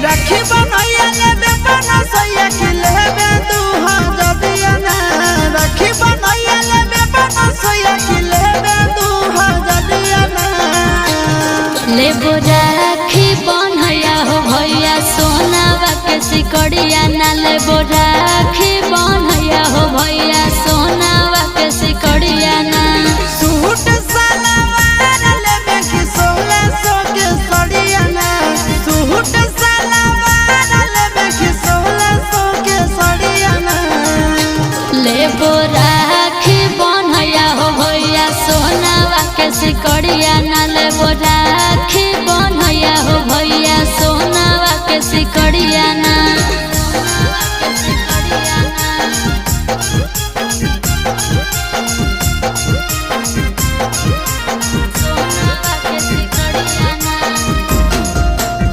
राखी बनैया लेबे बना सैया के लेबे तू जदिया ना राखी बनैया लेबे बना सैया के लेबे तू जदिया ना लेबो राखी बनैया हो भैया सोनावा के सिकड़िया ना लेबो राखी बनैया हो भैया सोनावा के सिकड़िया ना सूट सलवार लेबे कि 1600 के सड़िया ना सूट सलवार लेबे कि 1600 के सड़िया ना लेबो राखी बनैया हो भैया सोनावा के सिकड़िया ना लेबो राखी बनैया हो भैया सोनावा के सिकड़िया ना।